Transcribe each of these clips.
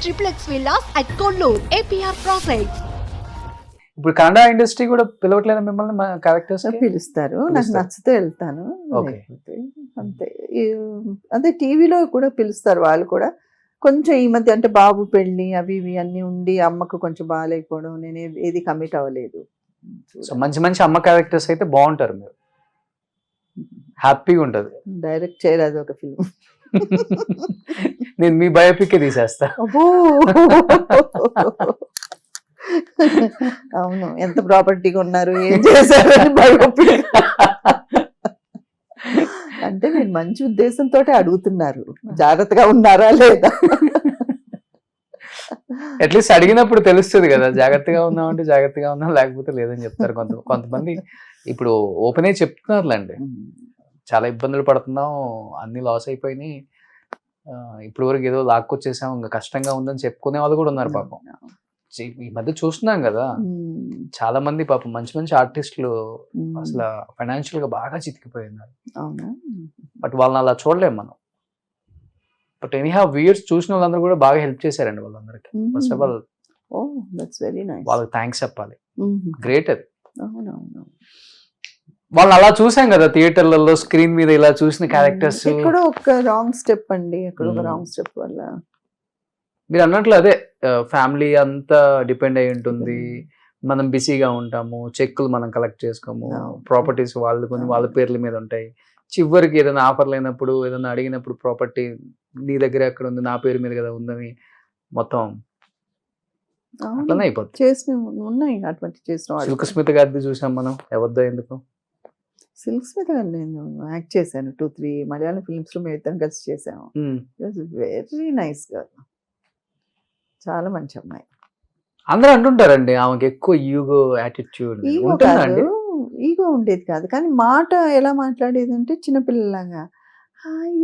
triplex villas at Kollur, APR Projects. ఇప్పుడు Kannada industry కూడా పిలవట్లేదు మిమ్మల్ని మా క్యారెక్టర్స్ పిలుస్తారు, నాకు నచ్చితే వెళ్తాను, Okay. లేకపోతే అంతే. అదే టీవీలో కూడా పిలుస్తారు వాళ్ళు కూడా. కొంచెం ఈ మధ్య అంటే బాబు పెళ్ళి అవి ఇవి అన్నీ ఉండి అమ్మకు కొంచెం బాగాలేకపోవడం, నేను ఏది కమిట్ అవ్వలేదు. సో మంచి మంచి అమ్మ క్యారెక్టర్స్ అయితే బాగుంటారు, మీరు హ్యాపీగా ఉంటది. డైరెక్ట్ చేయరాదు ఒక ఫిల్మ్. నేను మీ బయోపిక్ తీసేస్తా. అబ్బో అవును, ఎంత ప్రాపర్టీగా ఉన్నారు, ఏం చేశారు అని బయోపిక్. అంటే మీరు మంచి ఉద్దేశంతో అడుగుతున్నారు, జాగ్రత్తగా ఉన్నారా లేదా. అట్లీస్ట్ అడిగినప్పుడు తెలుస్తుంది కదా, జాగ్రత్తగా ఉన్నామంటే జాగ్రత్తగా ఉన్నాం, లేకపోతే లేదని చెప్తారు. కొంతమంది ఇప్పుడు ఓపెన్ అయి చెప్తున్నారులేండి, చాలా ఇబ్బందులు పడుతున్నాం, అన్ని లాస్ అయిపోయినాయి, ఇప్పుడు వరకు ఏదో లాక్కొచ్చేసాం, ఇంకా కష్టంగా ఉందని చెప్పుకునే వాళ్ళు కూడా ఉన్నారు పాపం. ఈ మధ్య చూస్తున్నాం కదా, చాలా మంది పాపం మంచి మంచి ఆర్టిస్టులు అసలు ఫైనాన్షియల్ గా బాగా చితికిపోయినారు. బట్ వాళ్ళని అలా చూడలేము మనం. బట్ ఎనీహౌ వ్యూయర్స్ చూసిన వాళ్ళందరూ కూడా బాగా హెల్ప్ చేశారండి వాళ్ళందరికీ. ఫస్ట్ ఆఫ్ ఆల్ వాళ్ళకి థ్యాంక్స్ చెప్పాలి, గ్రేట్ అది. వాళ్ళు అలా చూసాం కదా థియేటర్లలో స్క్రీన్ మీద ఇలా చూసిన క్యారెక్టర్స్. ఎక్కడో ఒక రాంగ్ స్టెప్ అండి, ఎక్కడో ఒక రాంగ్ స్టెప్ వల్ల మీరు అన్నట్లు అదే ఫ్యామిలీ అంతా డిపెండ్ అయి ఉంటుంది, మనం బిజీగా ఉంటాము, చెక్కులు మనం కలెక్ట్ చేసుకోము, ప్రాపర్టీస్ వాళ్ళు కొన్ని వాళ్ళ పేర్ల మీద ఉంటాయి. చివరికి ఏదైనా ఆఫర్ లేనప్పుడు, ఏదైనా అడిగినప్పుడు ప్రాపర్టీ నీ దగ్గర ఎక్కడ ఉంది, నా పేరు మీద కదా ఉందని మొత్తం అట్లనే అయిపోతుంది. చేసిన ఉన్నాయి అటువంటి చేసిన. సిల్క్ స్మిత గారిది చూసాం మనం, ఎవరిదో ఎందుకు. సిల్క్ స్మిత గారు నేను యాక్ట్ చేశాను 2-3 మలయాళం ఫిల్మ్స్ లో మేము ఇద్దరం కలిసి చేసాము. వెరీ నైస్ గర్ల్, చాలా మంచి అమ్మాయి. అందరూ అంటుంటారండి ఆమెకి ఎక్కువ ఈగో యాటిట్యూడ్ ఉంటుందండి. ఈగో ఉండేది కాదు, కానీ మాట ఎలా మాట్లాడేది అంటే చిన్నపిల్లలాగా,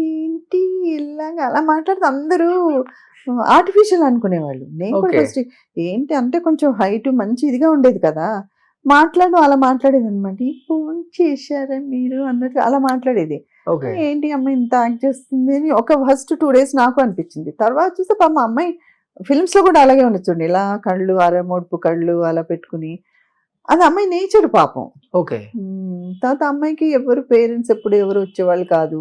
ఏంటి ఇలాగా అలా మాట్లాడితే అందరూ ఆర్టిఫిషియల్ అనుకునేవాళ్ళు. నేను కూడా ఫస్ట్ ఏంటి అంటే కొంచెం హైట్ మంచి ఇదిగా ఉండేది కదా, మాట్లాడడం అలా మాట్లాడేది అనమాట. ఫోన్ చేశారా మీరు అన్నట్టు అలా మాట్లాడేది. ఏంటి అమ్మాయి ఇంత యాక్ట్ చేస్తుంది అని ఒక ఫస్ట్ 2 days నాకు అనిపించింది. తర్వాత చూస్తే పాపం అమ్మాయి ఫిల్మ్స్ లో కూడా అలాగే ఉండొచ్చుండి, ఇలా కళ్ళు అరమోడ్పు కళ్ళు అలా పెట్టుకుని, అది అమ్మాయి నేచర్ పాపం. తర్వాత అమ్మాయికి ఎవరు పేరెంట్స్ ఎప్పుడు ఎవరు వచ్చేవాళ్ళు కాదు,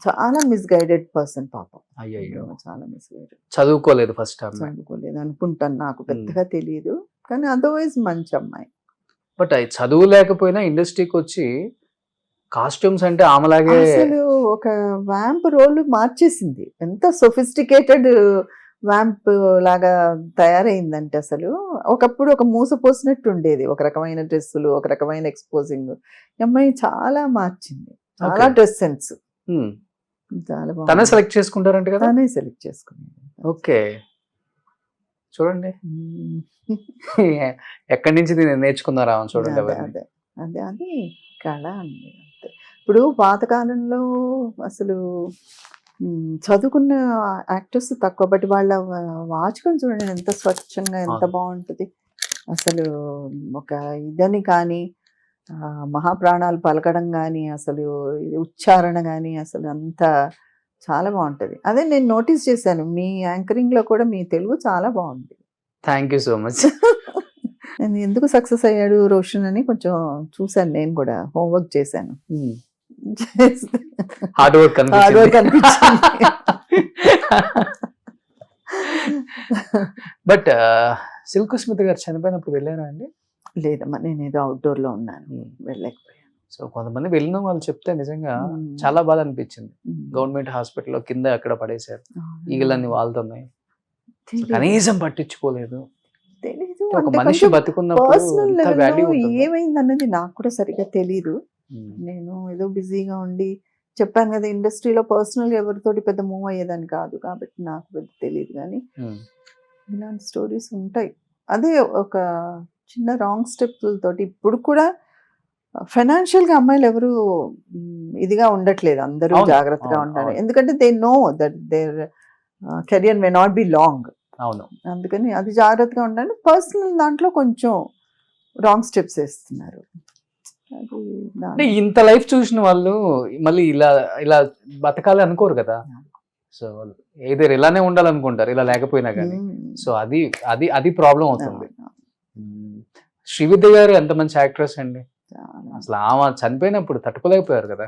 చాలా మిస్గైడెడ్ పర్సన్ పాపం. చాలా మిస్గైడెడ్. చదువుకోలేదు ఫస్ట్, చదువుకోలేదు అనుకుంటాను, నాకు పెద్దగా తెలియదు, కానీ అదర్వైజ్ మంచి అమ్మాయి. బట్ అది చదువు లేకపోయినా ఇండస్ట్రీకి వచ్చి కాస్ట్యూమ్స్ అంటే ఆమెలాగే అసలు ఒక వ్యాంప్ రోల్ మార్చేసింది. ఎంత సొఫిస్టికేటెడ్ వ్యాంప్ లాగా తయారైందంటే అసలు ఒకప్పుడు ఒక మూసపోసినట్టు ఉండేది, ఒక రకమైన డ్రెస్సులు, ఒక రకమైన ఎక్స్పోజింగ్. అమ్మాయి చాలా మార్చింది, చాలా డ్రెస్ సెన్స్. చాలా బాగుంది. తనే సెలెక్ట్ చేసుకుంటారంట కదా. తనే సెలెక్ట్ చేసుకున్నాను. ఓకే, చూడండి ఎక్కడి నుంచి నేర్చుకున్నారా చూడండి. అదే అదే అది కళ అండి. ఇప్పుడు పాతకాలంలో అసలు చదువుకున్న యాక్టర్స్ తక్కువ, బట్ వాళ్ళ వాచకం చూడండి ఎంత స్వచ్ఛంగా, ఎంత బాగుంటుంది అసలు. ఒక ఇదని కానీ మహాప్రాణాలు పలకడం కానీ, అసలు ఉచ్చారణ కానీ, అసలు అంత చాలా బాగుంటుంది. అదే నేను నోటీస్ చేశాను, మీ యాంకరింగ్ లో కూడా మీ తెలుగు చాలా బాగుంది. Thank you so much. నేను ఎందుకు సక్సెస్ అయ్యాడు రోషన్ అని కొంచెం చూశాను, నేను కూడా హోంవర్క్ చేశాను. హార్డ్ వర్క్ అనిపించింది. బట్ సిల్క్ స్మిత గారు చనిపోయినప్పుడు వెళ్ళారా అండి? లేదమ్మా, నేను ఏదో అవుట్డోర్ లో ఉన్నాను, వెళ్ళలేకపోయాను. సో కొంతమంది వెళ్ళిన వాళ్ళు చెప్తే నిజంగా చాలా బాధ అనిపించింది. గవర్నమెంట్ హాస్పిటల్లో కింద ఎక్కడ పడేశారు, ఈగలన్నీ వాళ్తున్నాయి, కనీసం పట్టించుకోలేదు. తెలీదు, ఒక మనిషి బతుకున్నప్పుడు ఏమైంది అన్నది నాకు కూడా సరిగ్గా తెలీదు. నేను ఏదో బిజీగా ఉండి చెప్పాను కదా, ఇండస్ట్రీలో పర్సనల్ గా ఎవరితోటి పెద్ద మూవ్ అయ్యేదని కాదు, కాబట్టి నాకు పెద్ద తెలియదు. కానీ ఇలాంటి స్టోరీస్ ఉంటాయి. అదే ఒక చిన్న రాంగ్ స్టెప్ తోటి ఇప్పుడు కూడా ఫైనాన్షియల్ గా అమ్మాయిలు ఎవరు ఇదిగా ఉండట్లేదు, అందరూ జాగ్రత్తగా ఉండాలి. ఎందుకంటే they know that their career may not be long. అవును, అందుకని అది జాగ్రత్తగా ఉండాలి. పర్సనల్ దాంట్లో కొంచెం రాంగ్ స్టెప్స్ వేస్తున్నారు. ఇంత లైఫ్ చూసిన వాళ్ళు మళ్ళీ ఇలా ఇలా బతకాలి అనుకోరు కదా. సో ఏదో ఇలానే ఉండాలనుకుంటారు ఇలా లేకపోయినా కానీ. సో అది అది అది ప్రాబ్లం అవుతుంది. శ్రీవిద్య గారు ఎంత మంచి యాక్ట్రెస్ అండి. అసలు ఆమె చనిపోయినప్పుడు తట్టుకోలేకపోయారు కదా.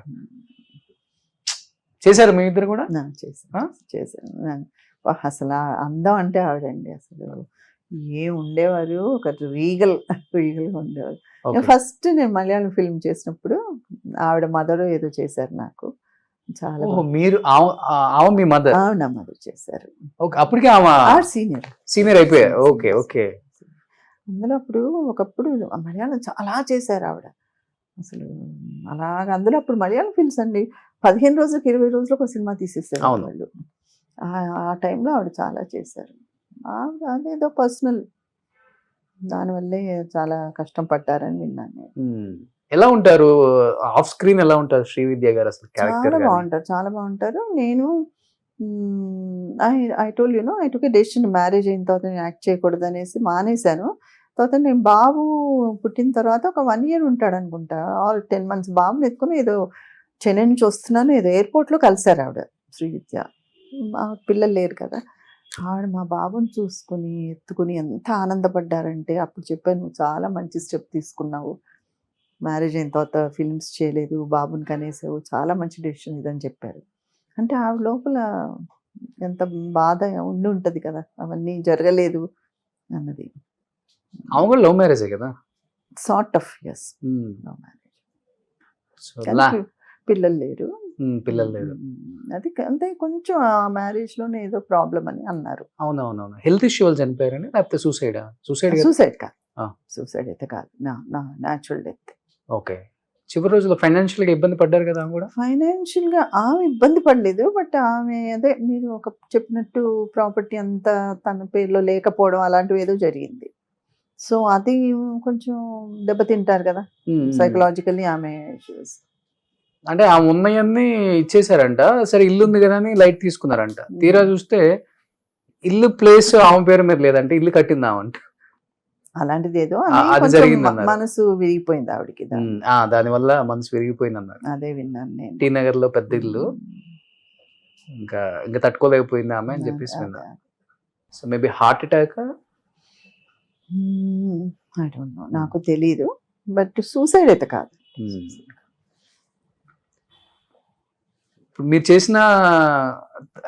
చేశారు మీ ఇద్దరు కూడా? చేశాను. అసలు అందం అంటే ఆవిడండి. అసలు ఉండేవారు ఒక రీగల్గా ఉండేవారు. ఫస్ట్ నేను మలయాళం ఫిల్మ్ చేసినప్పుడు ఆవిడ మదర్ ఏదో చేశారు నాకు. చాలా మీరు మీ మదర్? నా మదర్ చేశారు. అప్పటికే సీనియర్ అయిపోయారు. Okay okay. అందులో ఒకప్పుడు మలయాళం చాలా చేశారు ఆవిడ. అసలు అలాగ అందులో అప్పుడు మలయాళం ఫిల్మ్స్ అండి 15 రోజులకు 20 రోజులకు ఒక సినిమా తీసేస్తారు వాళ్ళు. ఆ టైంలో ఆవిడ చాలా చేశారు. ఆవిడ అదేదో పర్సనల్ దానివల్లే చాలా కష్టం పడ్డారని విన్నాను. ఎలా ఉంటారు ఆఫ్ స్క్రీన్? ఎలా ఉంటారు శ్రీవిద్య గారు అసలు? చాలా బాగుంటారు. నేను I told you know I took a decision. Marriage అయిన తర్వాత నేను యాక్ట్ చేయకూడదు అనేసి మానేశాను. తర్వాత నేను బాబు పుట్టిన తర్వాత ఒక 1 year ఉంటాడు అనుకుంటా, ఆర్ 10 months బాబుని ఎత్తుకుని ఏదో చెన్నై నుంచి వస్తున్నాను, ఏదో ఎయిర్పోర్ట్లో కలిశారు ఆవిడ శ్రీవిద్య. పిల్లలు లేరు కదా. ఆవిడ మా బాబుని చూసుకుని ఎత్తుకుని ఎంత ఆనందపడ్డారంటే అప్పుడు చెప్పాను, నువ్వు చాలా మంచి స్టెప్ తీసుకున్నావు, మ్యారేజ్ అయిన తర్వాత ఫిల్మ్స్ చేయలేదు, బాబుని కనేసావు, చాలా మంచి డెసిషన్ ఇదని చెప్పారు. అంటే ఆవిడ లోపల ఎంత బాధ ఉండి ఉంటుంది కదా, అవన్నీ జరగలేదు అన్నది. అవును, లవ్ మ్యారేజే కదా. Sort of yes, love marriage. పిల్లలు లేరు. అది అంటే కొంచెం ఆ మ్యారేజ్ లోనే ఏదో ప్రాబ్లం అని అన్నారు. అవునవునవును. హెల్త్ ఇష్యూ వాళ్ళు చనిపోయారని, లేకపోతే సూసైడ్ కాదు, సూసైడ్ అయితే కాదు, న్యాచురల్ డెత్. ఓకే. చివరి రోజుల్లో ఫైనాన్షియల్ గా ఇబ్బంది పడ్డారు కదా ఆమె కూడా? ఫైనాన్షియల్ గా ఆమె ఇబ్బంది పడలేదు, బట్ ఆమె అదే మీరు ఒక చెప్పినట్టు ప్రాపర్టీ అంతా తన పేరులో లేకపోవడం అలాంటివి ఏదో జరిగింది. సో అది కొంచెం దెబ్బతింటారు కదా సైకలాజికల్లీ. ఆమె అంటే ఆ ఉన్నయన్నీ ఇచ్చేసారంట. సరే ఇల్లు ఉంది కదా అని లైట్ తీసుకున్నారంట. తీరా చూస్తే ఇల్లు ప్లేస్ ఆమె పేరు మీద లేదంటే ఇల్లు కట్టిందామంట. అలాంటిది ఏదో అది జరిగింది, మనసు విరిగిపోయింది ఆవిడకి. దాని వల్ల మనసు విరిగిపోయింది అన్నారు. అదే విన్నాను నేను. టీ నగర్ లో పెద్ద ఇల్లు, ఇంకా తట్టుకోలేకపోయింది ఆమె అని చెప్పేసి విన్నా. So maybe heart attack, I don't know, నాకు తెలీదు, బట్ సూసైడ్ అయితే కాదు. మీరు చేసిన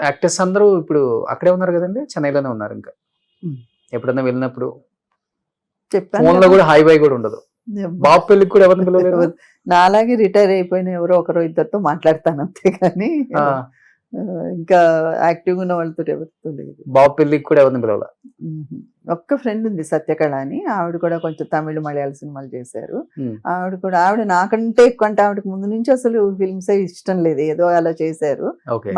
యాక్టర్స్ అందరూ ఇప్పుడు అక్కడే ఉన్నారు కదండి, చెన్నైలోనే ఉన్నారు. ఇంకా ఎప్పుడన్నా వెళ్ళినప్పుడు ఫోన్ లో కూడా హై బై కూడా ఉండదు. బాబు పెళ్ళికి కూడా ఎవరిని పిలవలేరు. నాలాగే రిటైర్ అయిపోయిన ఎవరో ఒకరో ఇద్దరితో మాట్లాడతాను అంతేగాని ఇంకా యాక్టివ్గా ఉన్న వాళ్ళతో ఎవరితో లేదు. బాబు పెళ్ళికి కూడా ఎవరిని పిలవాల. ఒక్క ఫ్రెండ్ ఉంది సత్యకళ అని, ఆవిడ కూడా కొంచెం తమిళ మలయాళ సినిమాలు చేశారు. ఆవిడ నాకంటే ఎక్కువ, అంటే ఆవిడకి ముందు నుంచి అసలు ఫిల్మ్స్ ఇష్టం లేదు, ఏదో అలా చేశారు,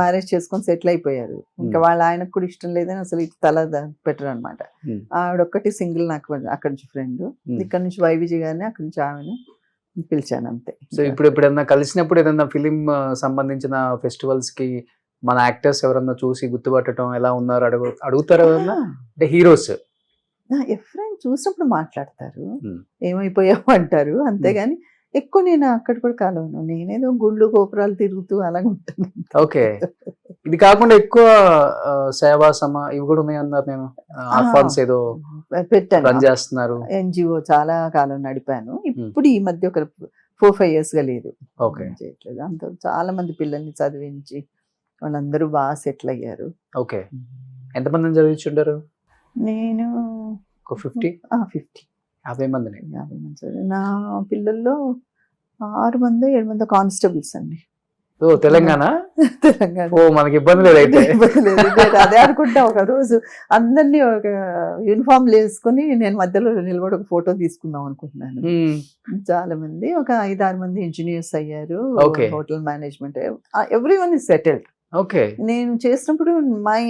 మ్యారేజ్ చేసుకొని సెటిల్ అయిపోయారు. ఇంకా వాళ్ళ ఆయనకు కూడా ఇష్టం లేదని అసలు తల పెట్టరు అనమాట. ఆవిడ ఒక్కటి సింగిల్ నాకు అక్కడి నుంచి ఫ్రెండ్. ఇక్కడ నుంచి వైవిజీ గారిని, అక్కడి నుంచి ఆమెను పిలిచాను అంతే. సో ఇప్పుడు ఎప్పుడైనా కలిసినప్పుడు ఏదైనా ఫిలిం సంబంధించిన ఫెస్టివల్స్ కి మన యాక్టర్స్ ఎవరన్నా చూసి గుర్తుపట్టడం, ఎలా ఉన్నారు అడుగుతారు అంటే హీరోస్ ఎఫ్రైన్ చూసినప్పుడు మాట్లాడతారు, ఏమైపోయావు అంటారు, అంతేగాని ఎక్కువ నేను అక్కడ కూడా కలవను. నేనేదో గుళ్ళు గోపురాలు తిరుగుతూ అలాగే ఉంటాను. ఓకే. ఇది కాకుండా ఎక్కువ సేవా ఇవి కూడా ఉన్నాయి అన్నారు. నేను ఆర్ఫాన్స్ ఏదో పెట్టాను, రన్ చేస్తున్నారు. ఎన్జిఓ చాలా కాలం నడిపాను. ఇప్పుడు ఈ మధ్య ఒక 4-5 years గా లేదు, చేయట్లేదు. అంత చాలా మంది పిల్లల్ని చదివించి వాళ్ళందరూ బాగా సెటిల్ అయ్యారు. ఓకే. ఎంతమందిని చదివించుంటారు? నేను 50 మందిని. 50 మంది. నా పిల్లల్లో 6 మంది 7 మంది కానిస్టేబుల్స్ అండి. తెలంగాణ. మనకి ఇబ్బంది లేదు అయితే. అదే అనుకుంటా. ఒక రోజు అందరినీ ఒక యూనిఫామ్ వేసుకుని నేను మధ్యలో నిలబడి ఒక ఫోటో తీసుకుందాం అనుకుంటున్నాను. చాలా మంది, ఒక 5-6 మంది ఇంజనీర్స్ అయ్యారు, hotel management, everyone is settled. Okay. నేను చేసినప్పుడు మై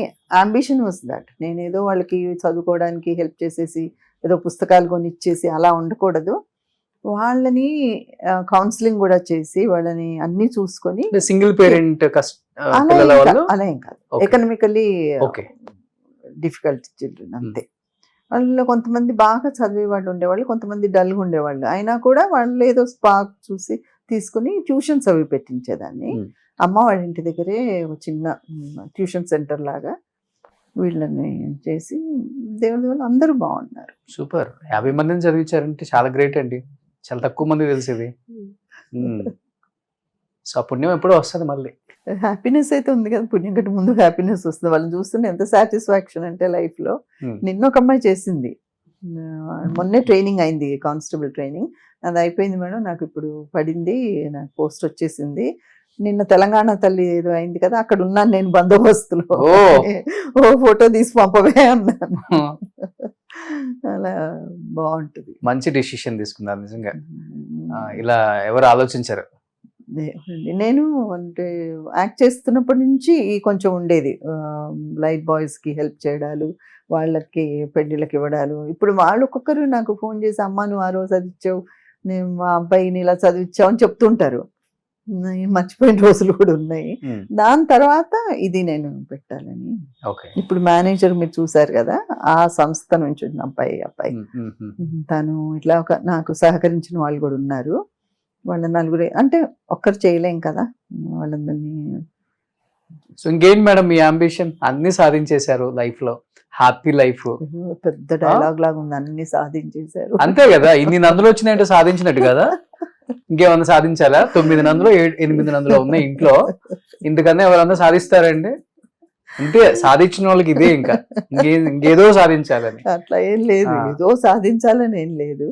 అంబిషన్ వాస్ దట్, నేను ఏదో వాళ్ళకి చదువుకోవడానికి హెల్ప్ చేసేసి ఏదో పుస్తకాలు కొని ఇచ్చేసి అలా ఉండకూడదు, వాళ్ళని కౌన్సిలింగ్ కూడా చేసి వాళ్ళని అన్ని చూసుకొని. సింగిల్ పేరెంట్ అలా ఏం కాదు, ఎకనామికల్లీ డిఫికల్ట్ చిల్డ్రన్ అంతే. వాళ్ళలో కొంతమంది బాగా చదివే వాళ్ళు ఉండేవాళ్ళు, కొంతమంది డల్గా ఉండేవాళ్ళు. అయినా కూడా వాళ్ళు ఏదో స్పార్క్ చూసి తీసుకుని ట్యూషన్స్ అవి పెట్టించేదాన్ని. అమ్మ వాళ్ళ ఇంటి దగ్గరే ఒక చిన్న ట్యూషన్ సెంటర్ లాగా వీళ్ళని చేసి దేవుడి వల్ల అందరూ బాగున్నారు. సూపర్. 50 మందిని చదివించారంటే చాలా గ్రేట్ అండి. చాలా తక్కువ మంది తెలిసేది. సో ఆ పుణ్యం ఎప్పుడో వస్తుంది మళ్ళీ. హ్యాపీనెస్ అయితే ఉంది కదా, పుణ్యం కంటే ముందు హ్యాపీనెస్ వస్తుంది. వాళ్ళని చూస్తుంటే ఎంత సాటిస్ఫాక్షన్ అంటే లైఫ్లో. నిన్న ఒక అమ్మాయి చేసింది, మొన్నే ట్రైనింగ్ అయింది, కానిస్టేబుల్ ట్రైనింగ్. అది అయిపోయింది మేడం, నాకు ఇప్పుడు పడింది, నాకు పోస్ట్ వచ్చేసింది. నిన్న తెలంగాణ తల్లి ఏదో అయింది కదా, అక్కడ ఉన్నాను నేను బందోబస్తులో, ఓ ఫోటో తీసి పంపవే అన్నాను. అలా బాగుంటుంది. మంచి డిసిషన్ తీసుకున్నారు నిజంగా. ఇలా ఎవరు ఆలోచించారు? నేను అంటే యాక్ట్ చేస్తున్నప్పటి నుంచి కొంచెం ఉండేది, లైట్ బాయ్స్కి హెల్ప్ చేయడాలు, వాళ్ళకి పెళ్ళిళ్ళకి ఇవ్వడాలు. ఇప్పుడు వాళ్ళు ఒక్కొక్కరు నాకు ఫోన్ చేసి అమ్మ నువ్వు ఆ రోజు అది ఇచ్చావు, నేను మా అబ్బాయిని ఇలా చదివించావు అని చెప్తుంటారు. మర్చిపోయిన రోజులు కూడా ఉన్నాయి. దాని తర్వాత ఇది నేను పెట్టాలని. ఇప్పుడు మేనేజర్ మీరు చూసారు కదా, ఆ సంస్థ నుంచి ఉన్న అబ్బాయి తను ఇట్లా నాకు సహకరించిన వాళ్ళు కూడా ఉన్నారు. వాళ్ళ నలుగురే, అంటే ఒక్కరు చేయలేం కదా వాళ్ళందరినీ. సో ఇంకేంటి మేడం మీ అంబిషన్? అన్ని సాధించేశారు లైఫ్ లో, హ్యాపీ లైఫ్. పెద్ద డైలాగ్ లాగా ఉంది, అన్ని సాధించేశారు. అంతే కదా, ఇన్ని నందులు వచ్చినాయంటే సాధించినట్టు కదా. ఇంకేమన్నా సాధించాలా? 9 నందులు 8 నందులు ఉన్నాయి ఇంట్లో, ఇంతకన్నా ఎవరన్నా సాధిస్తారండి? అంతే, సాధించిన వాళ్ళకి ఇదే, ఇంకా ఇంకేదో సాధించాలని. అట్లా ఏం లేదు, ఏదో సాధించాలని ఏం లేదు,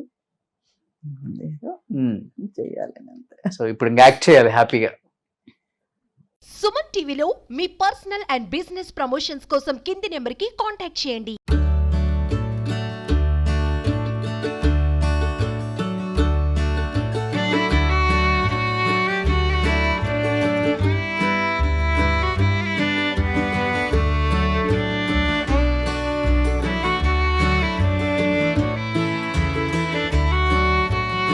చెయ్యాలని అంతే. సో ఇప్పుడు యాక్ట్ చేయాలి హ్యాపీగా. సుమన్ టీవీలో మీ పర్సనల్ అండ్ బిజినెస్ ప్రమోషన్స్ కోసం కింది నెంబర్కి కాంటాక్ట్ చేయండి.